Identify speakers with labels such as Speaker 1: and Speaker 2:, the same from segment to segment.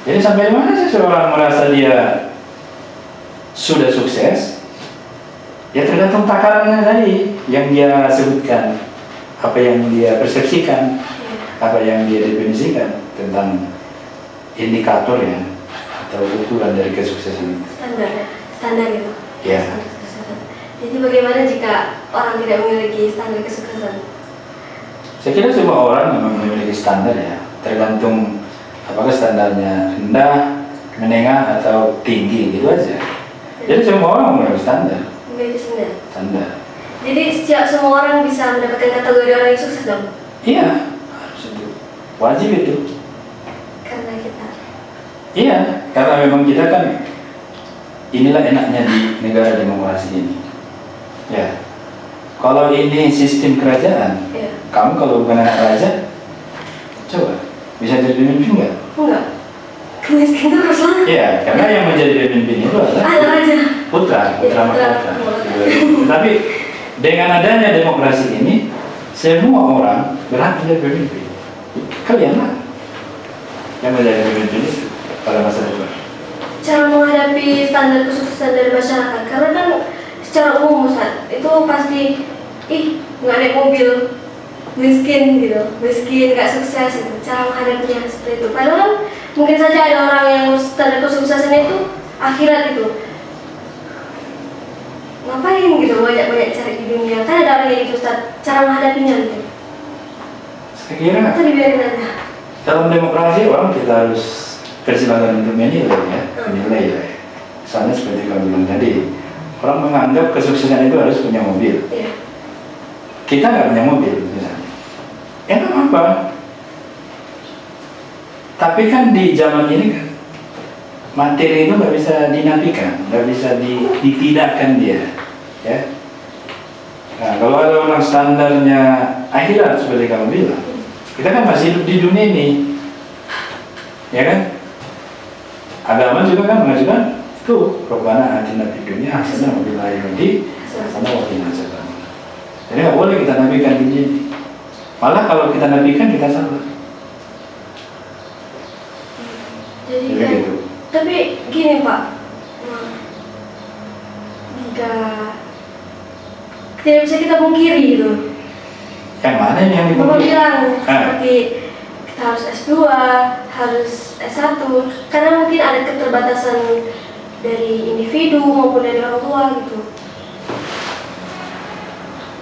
Speaker 1: Jadi sampai mana sih seorang merasa dia sudah sukses? Ya tergantung takarannya tadi yang dia sebutkan, apa yang dia persepsikan, apa yang dia definisikan tentang indikator ya atau ukuran dari kesuksesan itu.
Speaker 2: Standar itu.
Speaker 1: Ya.
Speaker 2: Jadi bagaimana jika orang tidak memiliki standar kesuksesan?
Speaker 1: Saya kira semua orang memang memiliki standar ya, tergantung apakah standarnya rendah, menengah atau tinggi gitu aja. Jadi semua orang memiliki standar.
Speaker 2: Memiliki
Speaker 1: Standar.
Speaker 2: Jadi semua orang bisa mendapatkan kategori orang yang sukses dong?
Speaker 1: Iya, harus itu. Wajib itu.
Speaker 2: Karena kita.
Speaker 1: Iya, karena memang kita kan inilah enaknya di negara demokrasi ini. Ya. Kalau ini sistem kerajaan,
Speaker 2: Iya.
Speaker 1: kamu kalau bukan anak raja, coba bisa jadi pemimpin nggak?
Speaker 2: Enggak. Miskin terus lah.
Speaker 1: Iya, karena yang menjadi pemimpin itu adalah
Speaker 2: Anak aja.
Speaker 1: putra
Speaker 2: Ya,
Speaker 1: mahkota. Tapi dengan adanya demokrasi ini, semua orang berhak menjadi pemimpin. Kalianlah yang menjadi pemimpin itu pada masa depan.
Speaker 2: Cara menghadapi standar kesuksesan dari masyarakat, karena kan secara umum Ustaz, itu pasti nggak naik mobil, miskin gitu, miskin nggak sukses gitu. Cara menghadapinya seperti itu. Padahal mungkin saja ada orang yang standar kesuksesannya itu akhirat gitu. Ngapain gitu banyak-banyak cari di dunia? Kan ada orang yang gitu Ustaz. Cara menghadapinya gitu.
Speaker 1: Saya kira
Speaker 2: Itu dibiarin aja.
Speaker 1: dalam demokrasi orang kita harus persilakan untuk menilai ya, menilai ya. Misalnya seperti kamu bilang tadi, orang menganggap kesuksesan itu harus punya mobil.
Speaker 2: Iya.
Speaker 1: Kita nggak punya mobil misalnya. Nggak apa. Tapi kan di zaman ini kan materi itu nggak bisa dinafikan, nggak bisa ditidakkan dia, ya. Nah, kalau ada orang standarnya akhirat seperti kamu bilang, kita kan masih hidup di dunia ini, ya kan? Agama juga kan mengajukan tuh, Rabbana atina fid dunya hasanah wa fil akhirati hasanah wa qina adzabannar. Jadi nggak boleh kita nafikan dunia ini. Malah kalau kita nafikan kita salah.
Speaker 2: Jadi
Speaker 1: Jadi
Speaker 2: kan,
Speaker 1: gitu.
Speaker 2: tapi gini Pak, jika tidak bisa kita pungkiri gitu.
Speaker 1: Yang mana ini yang
Speaker 2: Bapak
Speaker 1: dipungkiri?
Speaker 2: bilang seperti kita harus S2, harus S1, karena mungkin ada keterbatasan dari individu maupun dari orang tua gitu.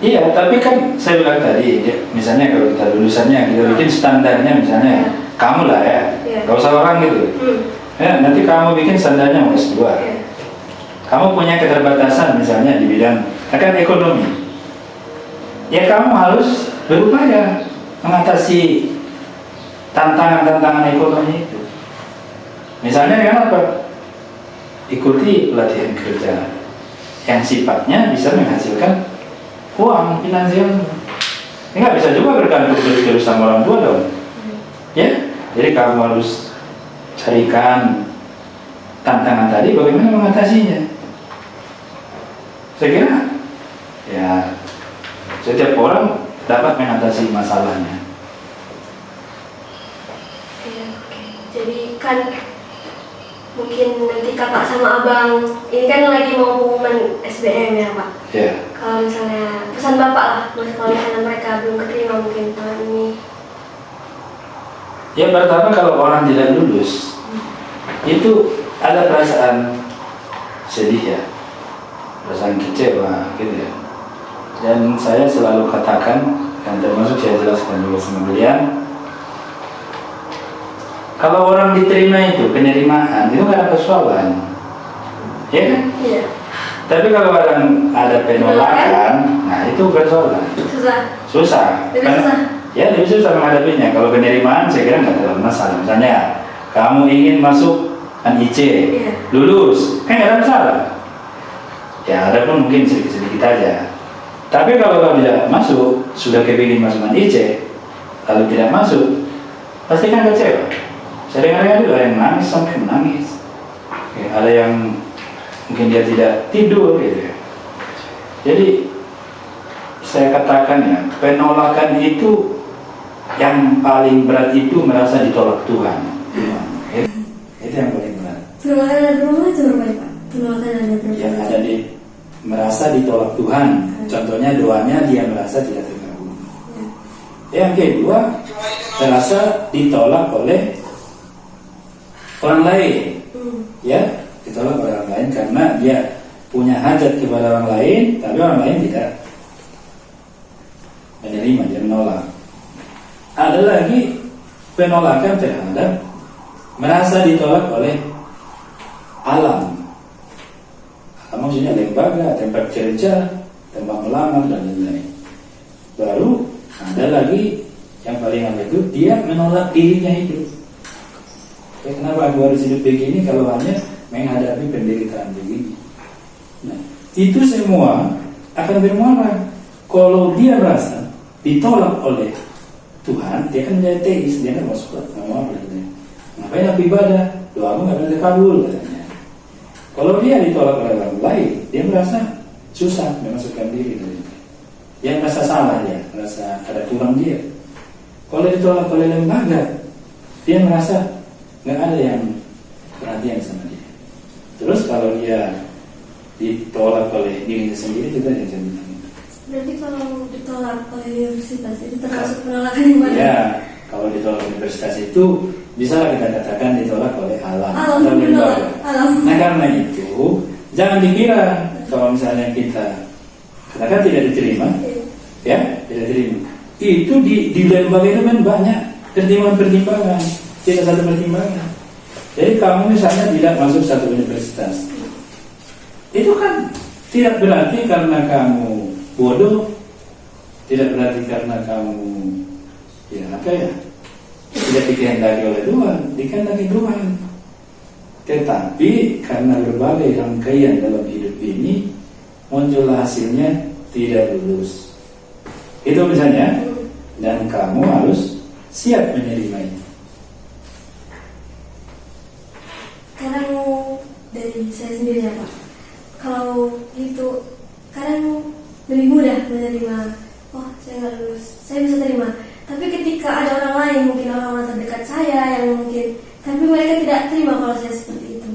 Speaker 1: Iya, tapi kan saya bilang tadi, misalnya kalau kita lulusannya, kita bikin standarnya misalnya, kamu lah ya, gak usah orang gitu. Ya, nanti kamu bikin standarnya mau S2. Kamu punya keterbatasan misalnya di bidang akan ekonomi. Ya kamu harus berupaya mengatasi tantangan-tantangan ekonomi itu. Misalnya dengan apa? Ikuti pelatihan kerja yang sifatnya bisa menghasilkan uang finansial. Ini nggak bisa juga bergantung terus sama orang tua dong. Ya, jadi kamu harus carikan tantangan tadi bagaimana mengatasinya. Saya kira ya setiap orang dapat mengatasi masalahnya.
Speaker 2: Jadi kan mungkin nanti kakak sama abang ini kan lagi mau pengumuman SBM ya Pak.
Speaker 1: Ya.
Speaker 2: Kalau misalnya pesan bapak lah, kalau misalnya mereka belum keterima mungkin tahun ini.
Speaker 1: Ya pertama kalau orang tidak lulus itu ada perasaan sedih ya, perasaan kecewa gitu ya. Dan saya selalu katakan, dan termasuk saya jelaskan juga sama beliau, kalau orang diterima itu penerimaan itu gak ada persoalan, ya kan?
Speaker 2: Iya.
Speaker 1: Tapi kalau orang ada penolakan, nah itu persoalan. Susah.
Speaker 2: Lebih susah.
Speaker 1: Ya lebih susah menghadapinya. Kalau penerimaan saya kira nggak terlalu masalah. Misalnya kamu ingin masuk IC, lulus, kan nggak ada masalah. Ya ada pun mungkin sedikit-sedikit aja. Tapi kalau kamu tidak masuk, sudah kepingin masuk IC, lalu tidak masuk, pasti kan kecewa. Saya dengar ada yang menangis sampai menangis. Ya, ada yang mungkin dia tidak tidur gitu ya. Jadi saya katakan ya, penolakan itu yang paling berat itu merasa ditolak Tuhan. Ya,
Speaker 2: Penolakan ada berapa macam rupanya Pak? Penolakan ada berapa
Speaker 1: Yang
Speaker 2: macam?
Speaker 1: ada di merasa ditolak Tuhan. Contohnya doanya dia merasa tidak terkabul. Yang kedua, merasa ditolak oleh orang lain. Ya, ditolak oleh orang lain karena dia punya hajat kepada orang lain, tapi orang lain tidak menerima, dia menolak. Ada lagi penolakan terhadap merasa ditolak oleh alam. Maksudnya lembaga, tempat kerja, tempat melamar dan lain-lain. Baru ada lagi yang paling aneh itu dia menolak dirinya hidup. Kenapa aku harus hidup begini kalau hanya menghadapi penderitaan begini? Nah, itu semua akan bermuara. Kalau dia merasa ditolak oleh Tuhan, dia kan menjadi teis, dia kan masuk ke nama katanya. Ngapain aku ibadah? Doamu nggak pernah terkabul katanya. Kalau dia ditolak oleh orang lain, dia merasa susah memasukkan diri dari itu. Dia merasa salah, dia merasa ada kurang dia. Kalau ditolak oleh lembaga, dia merasa nggak ada yang perhatian sama dia. Terus kalau dia ditolak oleh dirinya sendiri, kita yang saya bilang itu.
Speaker 2: Berarti kalau ditolak oleh universitas itu termasuk penolakan yang mana?
Speaker 1: Ya, kalau ditolak universitas itu bisa kita katakan ditolak oleh alam.
Speaker 2: Alam menolak alam.
Speaker 1: Nah karena itu jangan dikira kalau misalnya kita katakan tidak diterima, ya tidak diterima. Itu di lembaga itu kan banyak pertimbangan, tidak satu pertimbangan. Jadi kamu misalnya tidak masuk satu universitas, itu kan tidak berarti karena kamu bodoh, tidak berarti karena kamu tidak dikehendaki oleh Tuhan, dikehendaki Tuhan. Tetapi karena berbagai rangkaian dalam hidup ini muncul hasilnya tidak lulus. Itu misalnya, dan kamu harus siap menerima itu.
Speaker 2: Kadang dari saya sendiri ya Pak, kalau itu kadang lebih mudah menerima. Oh, saya nggak lulus, saya bisa terima. Tapi ketika ada orang lain, mungkin orang-orang terdekat saya yang mungkin, tapi mereka tidak terima kalau saya seperti itu.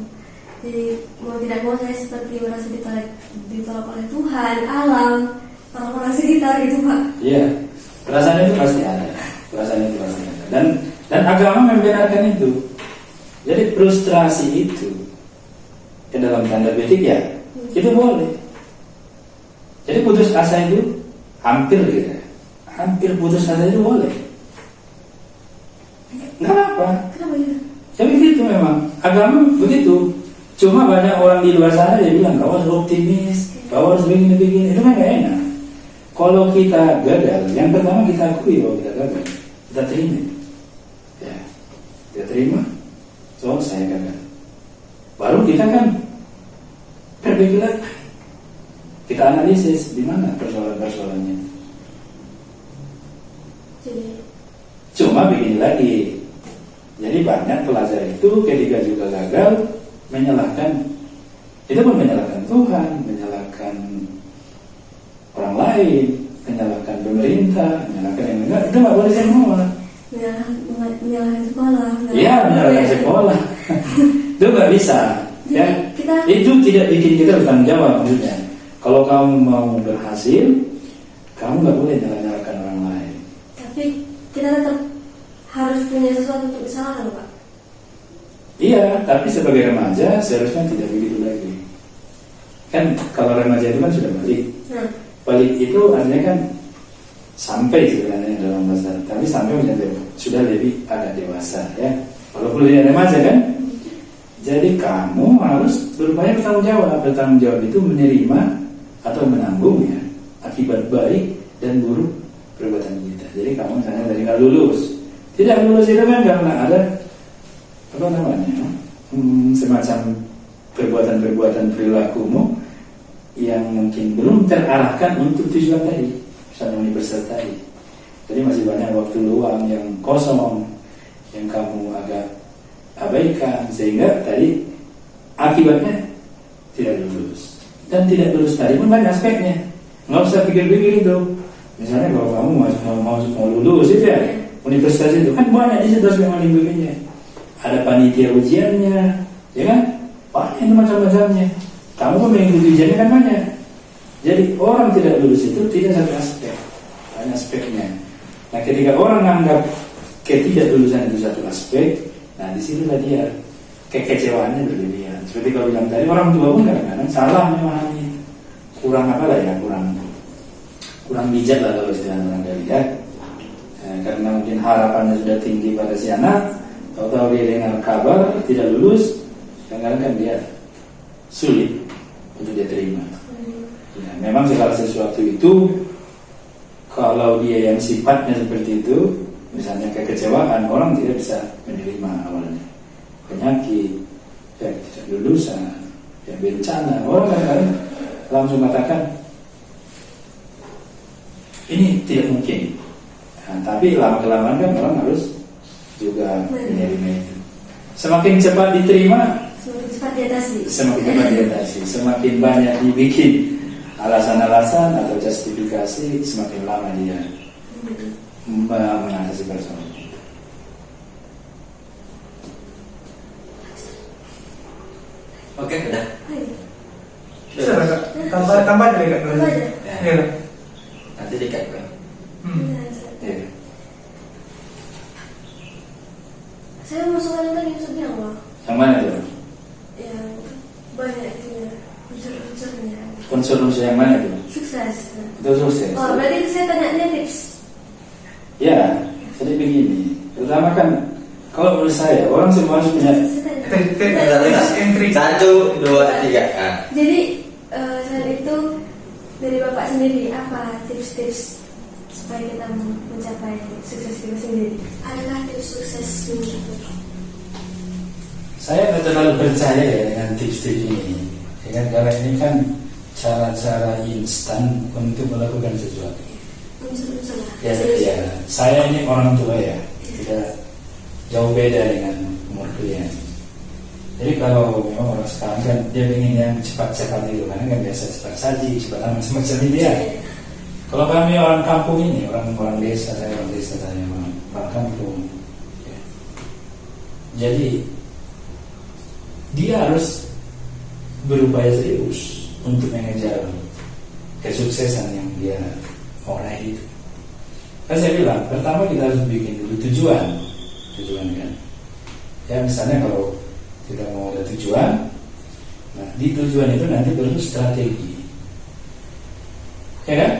Speaker 2: Jadi mau tidak mau saya seperti merasa ditolak oleh Tuhan, alam, orang-orang sekitar gitu Pak.
Speaker 1: Iya, perasaan itu pasti ada. Dan agama membenarkan itu. Jadi frustrasi itu, ke dalam tanda petik ya, itu boleh. Jadi putus asa itu hampir putus asa itu boleh. Nggak apa-apa.
Speaker 2: Kenapa ya?
Speaker 1: Ya begitu memang. Agama begitu. Cuma banyak orang di luar sana dia bilang kau harus optimis, kau harus begini-begini. Itu kan nggak enak. Kalau kita gagal, yang pertama kita akui bahwa kita gagal, kita terima. Ya, kita terima. So saya gagal. Baru kita kan perbaiki lagi. Kita analisis di mana persoalan-persoalannya. Cuma begini lagi. Jadi banyak pelajar itu ketika juga gagal menyalahkan, itu pun menyalahkan Tuhan, menyalahkan orang lain, menyalahkan pemerintah, menyalahkan yang enggak. Itu nggak boleh semua.
Speaker 2: Menyalahkan sekolah.
Speaker 1: Iya, menyalahkan sekolah. Itu nggak bisa. Ya, itu tidak bikin kita bertanggung jawab maksudnya. Kalau kamu mau berhasil, kamu nggak boleh nyalahkan orang lain.
Speaker 2: Tapi kita tetap harus punya sesuatu untuk disalahkan, Pak.
Speaker 1: Iya, tapi sebagai remaja seharusnya tidak begitu lagi. Kan kalau remaja itu kan sudah balik. Balik itu artinya kan sampai sebenarnya dalam bahasa, tapi sampai menjadi sudah lebih agak dewasa ya. Walaupun dia remaja kan. Jadi kamu harus berupaya bertanggung jawab itu menerima atau menanggung ya akibat baik dan buruk perbuatan kita. Jadi kamu misalnya dari nggak lulus, tidak lulus itu kan karena ada apa namanya semacam perbuatan perilakumu yang mungkin belum terarahkan untuk tujuan tadi, misalnya universitas tadi. Jadi masih banyak waktu luang yang kosong yang kamu agak abaikan sehingga tadi akibatnya tidak lulus. Dan tidak lulus tadi pun banyak aspeknya. Nggak usah pikir-pikir itu. Misalnya kalau kamu mau lulus itu ya universitas itu kan banyak di situ aspek paling begini. Ada panitia ujiannya, ya kan? Banyak itu macam-macamnya. Kamu pun mengikuti ujiannya kan banyak. Jadi orang tidak lulus itu tidak satu aspek, banyak aspeknya. Nah ketika orang menganggap ketidaklulusan itu satu aspek, nah disitulah dia kekecewaannya berlebihan. Seperti kau bilang tadi, orang tua pun kadang-kadang salah memahami, kurang apa lah ya, kurang bijak lah kalau istilah orang dari ya. Karena mungkin harapannya sudah tinggi pada si anak, tahu-tahu dia dengar kabar tidak lulus, kadang-kadang kan dia sulit untuk dia terima. Ya, memang segala sesuatu itu kalau dia yang sifatnya seperti itu, misalnya kekecewaan, orang tidak bisa menerima awalnya. Penyakit, ya ketidaklurusan, ya bencana, orang kadang-kadang langsung katakan ini tidak mungkin. Nah, tapi lama-kelamaan kan orang harus juga menerima itu. Semakin cepat diterima, semakin cepat diatasi. Semakin banyak dibikin alasan-alasan atau justifikasi, semakin lama dia mengatasi persoalan itu.
Speaker 3: Oke, udah.
Speaker 4: Bisa Kak? Tambah aja Kak. Iya.
Speaker 3: Nanti dikat Kak.
Speaker 1: Ya.
Speaker 2: Saya masukkan tadi maksudnya apa?
Speaker 1: Yang mana tuh?
Speaker 2: Yang banyak itunya, unsur-unsurnya.
Speaker 1: Unsur-unsur yang mana tuh?
Speaker 2: Sukses.
Speaker 1: Itu sukses.
Speaker 2: Oh, berarti saya tanya tips.
Speaker 1: Ya, jadi begini. Pertama kan, kalau menurut saya, orang semua harus punya.
Speaker 3: Satu, dua, tiga.
Speaker 2: Jadi selain itu dari Bapak sendiri apa tips-tips supaya kita mencapai sukses kita sendiri? Adakah tips sukses menurut Bapak?
Speaker 1: Saya tidak terlalu percaya ya dengan tips-tips ini. Ya kan, karena ini kan cara-cara instan untuk melakukan sesuatu. Ya, saya ini orang tua ya, tidak jauh beda dengan umur kalian. Jadi kalau memang orang sekarang kan dia ingin yang cepat-cepat itu, karena kan biasa cepat saji, cepat amat semacam ini dia. Kalau kami orang kampung ini, orang desa saya, orang kampung. Ya. Jadi dia harus berupaya serius untuk mengejar kesuksesan yang dia mau raih itu. Kan saya bilang, pertama kita harus bikin dulu tujuan kan. Ya misalnya kalau kita mau ada tujuan, nah di tujuan itu nanti perlu strategi. Ya kan?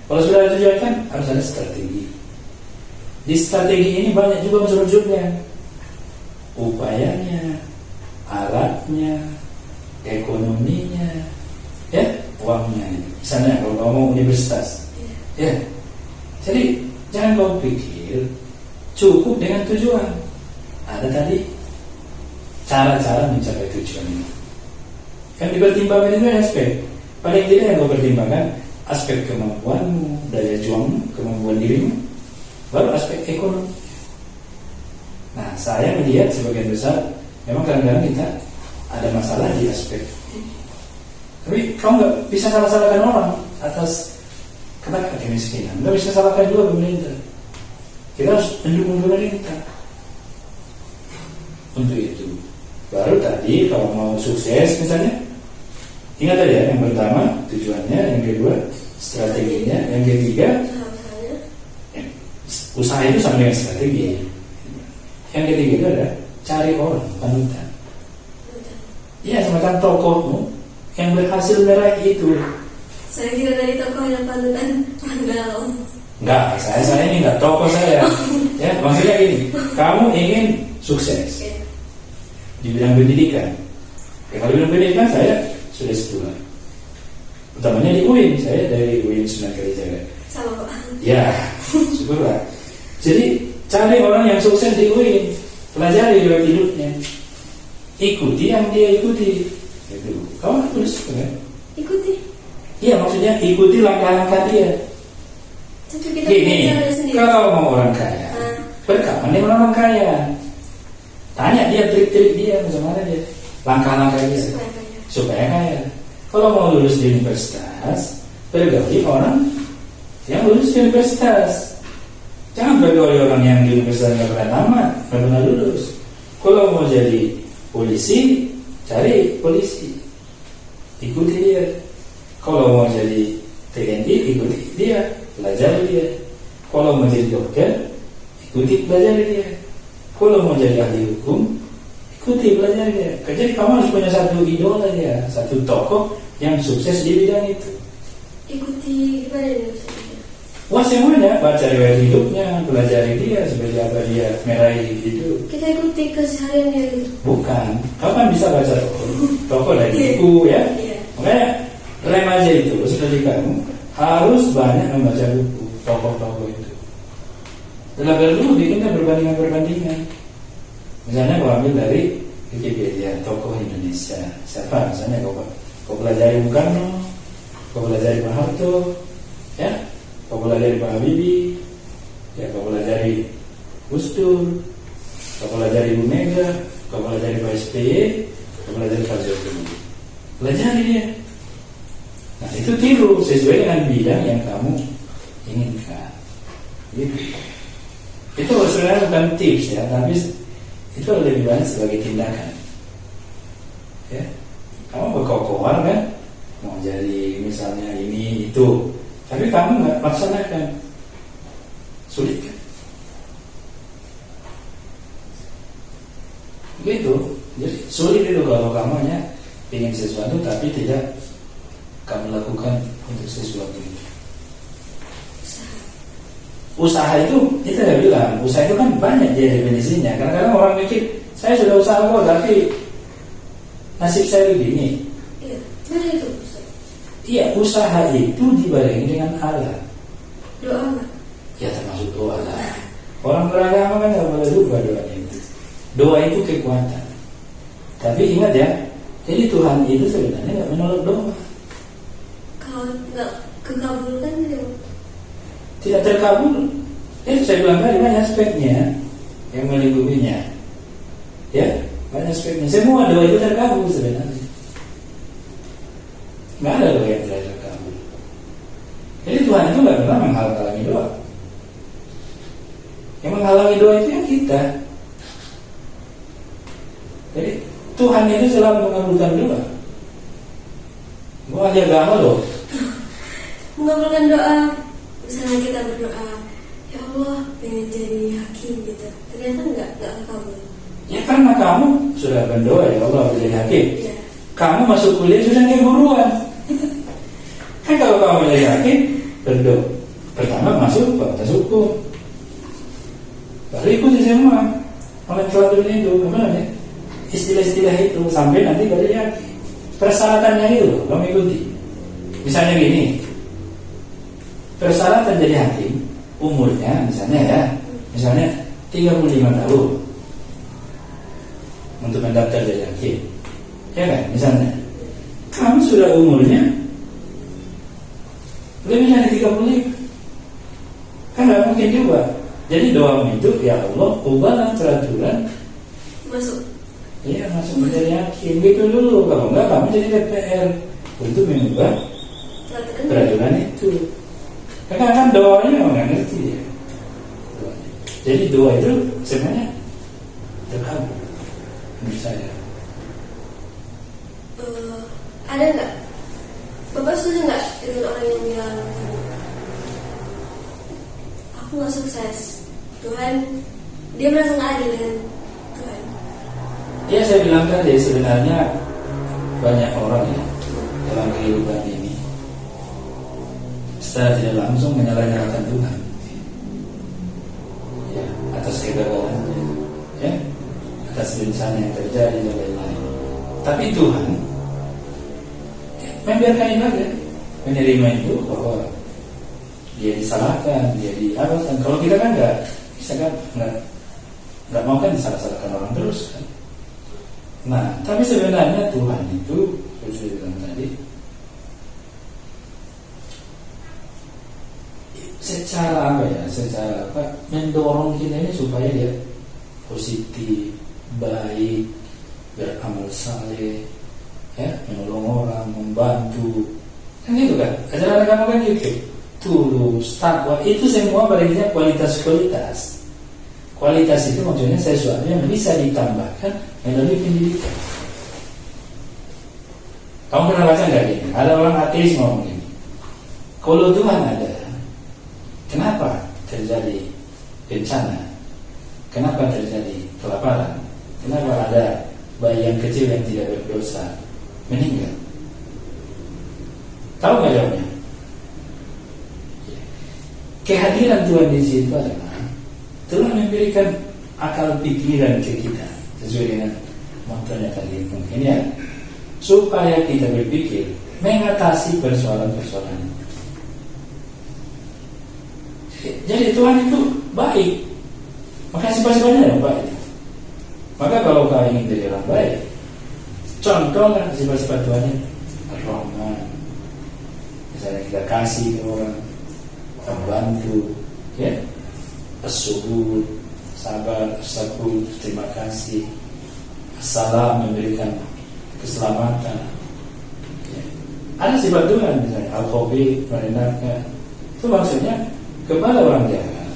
Speaker 1: Kalau sudah ada tujuan kan harus ada strategi. Di strategi ini banyak juga unsur-unsurnya, upayanya, alatnya, ekonominya, ya, uangnya. Misalnya kalau kamu mau universitas, ya. Jadi jangan kau pikir cukup dengan tujuan. Ada tadi cara-cara mencapai tujuan itu. Yang dipertimbangkan itu aspek. Paling tidak yang kau pertimbangkan aspek kemampuanmu, daya juangmu, kemampuan dirimu, baru aspek ekonomi. Nah, saya melihat sebagian besar memang kadang-kadang kita ada masalah di aspek ini. Tapi kamu nggak bisa salah-salahkan orang atas katakan kemiskinan. Nggak bisa salahkan juga pemerintah. Kita harus mendukung pemerintah untuk itu. Baru tadi kalau mau sukses misalnya, ingat tadi ya, yang pertama tujuannya, yang kedua strateginya, yang ketiga usaha itu sama dengan strategi. Yang ketiga itu ada cari orang panutan. Ya semacam tokohmu yang berhasil meraih itu.
Speaker 2: Saya kira dari tokoh yang panutan galau.
Speaker 1: Enggak, saya ini enggak tokoh saya. Ya, maksudnya gini, kamu ingin sukses di bidang pendidikan. Ya, kalau bidang pendidikan saya sudah S2. Utamanya di UIN, saya dari UIN Sunan Kalijaga.
Speaker 2: Sama Pak.
Speaker 1: Ya, syukurlah. Jadi cari orang yang sukses di UIN, pelajari lewat hidupnya, ikuti yang dia ikuti. Itu, kamu harus kan?
Speaker 2: Ikuti.
Speaker 1: Iya, maksudnya ikuti langkah-langkah dia. Gini, kalau mau orang kaya, berkapan dia orang kaya? Tanya dia trik-trik dia, bagaimana dia, langkah-langkah dia supaya kaya. Kalau mau lulus di universitas, bergauli orang yang lulus di universitas. Jangan bergauli orang yang di universitas nggak pernah tamat, nggak pernah lulus. Kalau mau jadi polisi, cari polisi, ikuti dia. Kalau mau jadi TNI, ikuti dia, pelajari dia. Kalau mau jadi dokter, ikuti, pelajari dia. Kalau mau jadi ahli hukum, ikuti, pelajari dia. Jadi kamu harus punya satu idola dia, satu tokoh yang sukses di bidang itu.
Speaker 2: Ikuti gimana nih maksudnya?
Speaker 1: Wah, semuanya, baca riwayat hidupnya, pelajari dia seperti apa dia meraih hidup.
Speaker 2: Kita ikuti kesehariannya gitu.
Speaker 1: Bukan, kamu kan bisa baca tokoh dari buku ya.
Speaker 2: Iya.
Speaker 1: Makanya remaja itu seperti kamu harus banyak membaca buku tokoh-tokoh itu. Dalam dulu bikinnya perbandingan. Misalnya kau ambil dari Wikipedia tokoh Indonesia, siapa misalnya kau pelajari Bung Karno, kau pelajari Pak Harto, ya, kau pelajari Pak Habibie, ya, kau pelajari Gus Dur, kau pelajari Bu Mega, kau pelajari Pak SBY, kau pelajari Pak Jokowi. Pelajari dia. Nah itu tiru sesuai dengan bidang yang kamu inginkan. Gitu. Itu sebenarnya bukan tips ya, tapi itu lebih banyak sebagai tindakan. Ya, kamu berkokohan kan, mau jadi misalnya ini itu, tapi kamu nggak laksanakan, sulit kan? Begitu. Jadi sulit itu kalau kamu hanya ingin sesuatu tapi tidak kamu lakukan untuk sesuatu itu. Usaha itu kita nggak bilang, usaha itu kan banyak dia definisinya. Kadang-kadang orang mikir saya sudah usaha kok tapi nasib saya begini.
Speaker 2: Iya, mana itu?
Speaker 1: Iya, usaha itu dibarengi dengan alat.
Speaker 2: Doa nggak?
Speaker 1: Ya termasuk doa lah. Orang beragama kan nggak boleh lupa doanya itu. Doa itu kekuatan. Tapi ingat ya, jadi Tuhan itu sebenarnya nggak menolak doa.
Speaker 2: Kalau nggak kekabulkan gitu.
Speaker 1: Tidak terkabul, itu saya bilang tadi banyak aspeknya yang melingkupinya, ya banyak aspeknya. Semua doa itu terkabul sebenarnya, nggak ada doa yang tidak terkabul. Jadi Tuhan itu nggak pernah menghalangi doa. Yang menghalangi doa itu yang kita. Jadi Tuhan itu selalu mengabulkan doa. Mau aja agama loh.
Speaker 2: Mengabulkan doa. Misalnya kita berdoa, ya Allah pengen jadi hakim gitu, ternyata nggak kabul.
Speaker 1: Ya karena kamu sudah berdoa ya Allah jadi hakim.
Speaker 2: Ya.
Speaker 1: Kamu masuk kuliah sudah keguruan. Kan kalau kamu jadi hakim berdoa, pertama masuk fakultas hukum, baru ikuti semua nomenklatur itu, gimana ya? Istilah-istilah itu sampai nanti baru jadi hakim. Persyaratannya itu kamu ikuti. Misalnya gini. Persyaratan jadi hakim umurnya misalnya 35 tahun untuk mendaftar jadi hakim, ya kan? Misalnya kamu sudah umurnya lebih dari 35, kan nggak mungkin juga. Jadi doamu itu ya Allah ubahlah peraturan
Speaker 2: Masuk.
Speaker 1: Iya masuk menjadi hakim gitu dulu. Kalau enggak kamu jadi DPR untuk mengubah peraturan itu. Karena kan doanya orang ngerti ya. Doanya. Jadi doa itu sebenarnya terkabul menurut saya.
Speaker 2: Ada nggak? Bapak setuju nggak dengan orang yang bilang aku nggak sukses, Tuhan dia merasa nggak adil dengan Tuhan?
Speaker 1: Ya saya bilang tadi sebenarnya banyak orang ya dalam kehidupan ini secara tidak langsung menyalahkan Tuhan ya, atas kegagalannya ya, atas bencana yang terjadi dan lain-lain. Tapi Tuhan ya, membiarkan itu aja, menerima itu bahwa dia disalahkan, dia diabaikan. Kalau kita kan nggak bisa kan, nggak mau kan disalah-salahkan orang terus kan. Nah, tapi sebenarnya Tuhan itu seperti saya bilang tadi, secara mendorong kita ini supaya dia positif, baik, beramal saleh, ya, menolong orang, membantu, kan itu kan ajaran agama kan gitu, tulus, takwa, itu semua bagiannya kualitas. Kualitas itu maksudnya sesuatu yang bisa ditambahkan melalui pendidikan. Kamu pernah baca nggak gini? Ada orang ateis ngomong gini. Kalau Tuhan ada, kenapa terjadi bencana? Kenapa terjadi kelaparan? Kenapa ada bayi yang kecil yang tidak berdosa meninggal? Tahu nggak jawabnya? Kehadiran Tuhan di situ adalah telah memberikan akal pikiran ke kita sesuai dengan motonya tadi mungkin ya, supaya kita berpikir mengatasi persoalan-persoalan itu. Jadi Tuhan itu baik, maka sifat-sifatnya yang baik. Maka kalau kau ingin jadi orang baik, contohlah sifat-sifat Tuhan itu. Ar-Rahman, misalnya kita kasih ke orang, membantu, ya, as-subur, sabar, as-sabur, terima kasih, as-salam, memberikan keselamatan. Ya. Ada sifat Tuhan misalnya al-khabir, merendahkan. Itu maksudnya kepada orang jahat,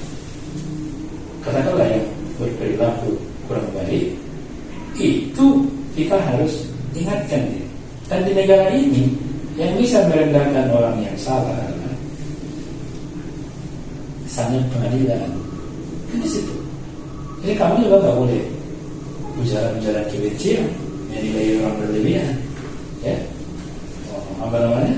Speaker 1: katakanlah yang berperilaku kurang baik, itu kita harus ingatkan dia. Dan di negara ini yang bisa merendahkan orang yang salah adalah misalnya pengadilan. Kan di situ. Jadi kamu juga nggak boleh ujaran-ujaran kebencian, menilai orang berlebihan, ya, apa namanya,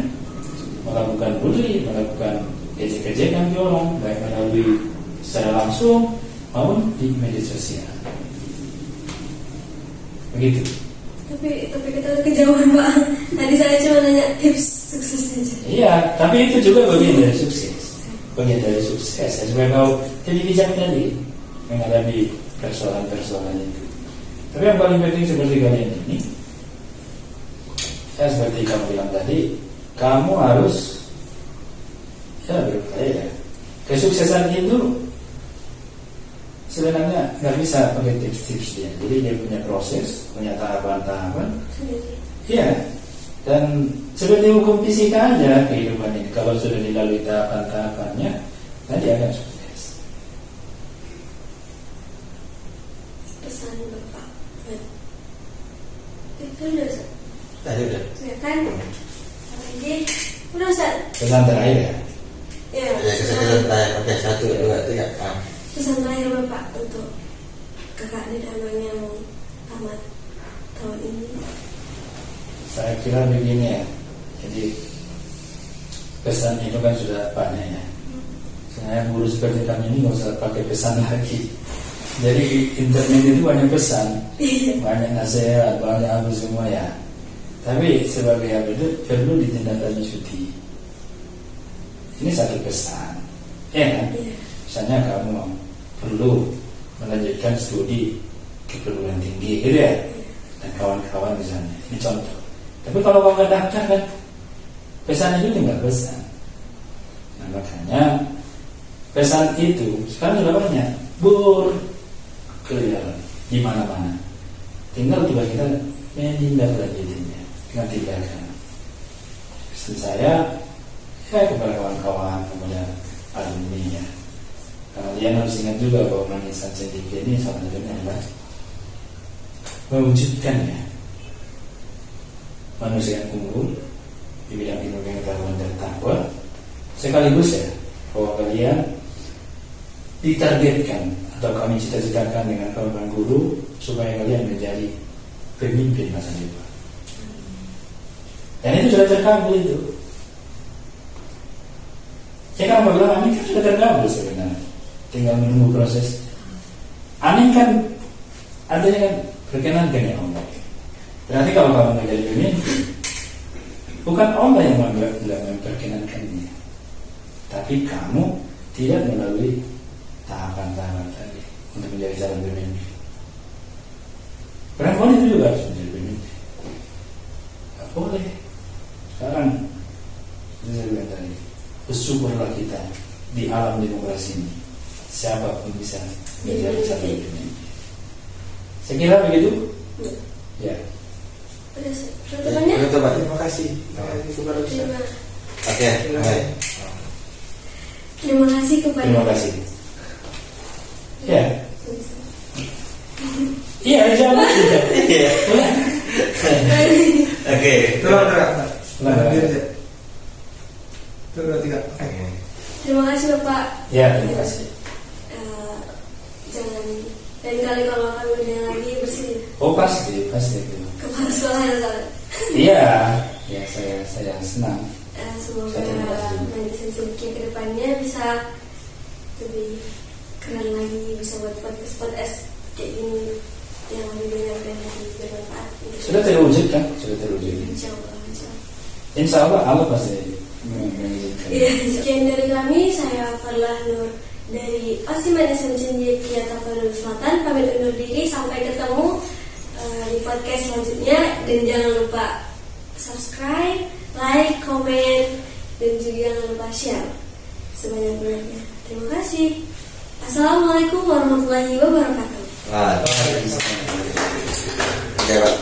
Speaker 1: melakukan bully, melakukan ejek-ejekan ke orang, baik melalui secara langsung maupun di media sosial. Begitu.
Speaker 2: Tapi kita kejauhan Pak. Tadi saya cuma nanya tips sukses saja.
Speaker 1: Iya, tapi itu juga bagian dari sukses. Bagian dari sukses. Supaya kau jadi bijak tadi menghadapi persoalan-persoalan itu. Tapi yang paling penting seperti kalian ini, ya seperti kamu bilang tadi, kamu harus berupaya. Kesuksesan itu sebenarnya nggak bisa pakai tips-tips dia. Jadi dia punya proses, punya tahapan-tahapan. Iya. Dan seperti hukum fisika aja kehidupan ini. Kalau sudah dilalui tahapan-tahapannya, nanti akan sukses.
Speaker 2: Pesan Bapak. Itu udah.
Speaker 3: Tadi udah.
Speaker 2: Ya kan? Lagi. Udah Ustaz.
Speaker 1: Pesan terakhir ya.
Speaker 2: Ya.
Speaker 3: Kesan terakhir. Oke, 1, 2, 3.
Speaker 2: Pesan terakhir Bapak untuk kakak dan abang yang tamat tahun ini.
Speaker 1: Saya kira begini ya. Jadi pesan itu kan sudah banyak ya. Saya guru seperti kami ini nggak usah pakai pesan lagi. Jadi internet itu banyak pesan, banyak nasihat, banyak apa semua ya. Tapi sebagai apa itu perlu ditindaklanjuti. Ini satu pesan, ya kan? Misalnya kamu perlu melanjutkan studi ke perguruan tinggi, gitu ya, dan kawan-kawan misalnya. Ini contoh. Tapi kalau kamu nggak daftar kan, pesan itu tinggal pesan. Nah makanya pesan itu sekarang sudah banyak berkeliaran di mana-mana. Tinggal juga kita menindaklanjutinya dengan tindakan. Pesan saya ya kepada kawan-kawan, kepada alumni ya. Kalian harus ingat juga bahwa Manisan Cendekia ini salah satunya adalah mewujudkannya manusia yang unggul di bidang ilmu pengetahuan dan takwa, sekaligus ya bahwa kalian ditargetkan atau kami cita-citakan dengan kawan guru supaya kalian menjadi pemimpin masa depan. Dan itu sudah terkabul itu. Ya kan bilang amin kan sudah terkabul sebenarnya. Tinggal menunggu proses. Amin kan artinya kan perkenankan ya Allah. Berarti kalau kamu menjadi pemimpin, bukan Allah yang memperkenankannya, tapi kamu tidak melalui tahapan-tahapan tadi untuk menjadi calon pemimpin. Perempuan itu juga harus menjadi pemimpin. Gak boleh. Sekarang saya bilang tadi, bersyukurlah kita di alam demokrasi ini. Siapapun bisa menjadi calon pemimpin. Saya kira begitu. Ya.
Speaker 3: Terima kasih. Oke.
Speaker 2: Terima kasih kepada.
Speaker 1: Terima kasih. Ya. Iya, jangan.
Speaker 3: Oke.
Speaker 4: Turun Kak.
Speaker 1: Nah,
Speaker 4: Biar aja. Turun 3. Oke.
Speaker 2: Terima kasih Bapak.
Speaker 1: Ya, terima kasih.
Speaker 2: Jangan lain kali kalau akan udah lagi bersih
Speaker 1: Oh pasti.
Speaker 2: kepala sekolah yang salah.
Speaker 1: Iya, ya saya senang.
Speaker 2: Semoga
Speaker 1: Saya terima kasih.
Speaker 2: nanti Sensibuki ke depannya bisa lebih keren lagi, bisa buat podcast kayak gini yang lebih banyak dan lebih bermanfaat.
Speaker 1: Sudah terwujud kan? Sudah terwujud.
Speaker 2: Insya Allah.
Speaker 1: Insya Allah Allah pasti mengizinkan.
Speaker 2: Iya, sekian dari kami. Saya Farlah Nur dari Osiman SMC Yogyakarta Tapanuli Selatan. Pamit undur diri. Sampai ketemu di podcast selanjutnya. Dan jangan lupa subscribe, like, komen, dan juga jangan lupa share sebanyak-banyaknya. Terima kasih. Assalamualaikum warahmatullahi wabarakatuh.
Speaker 3: Wah, oke Pak.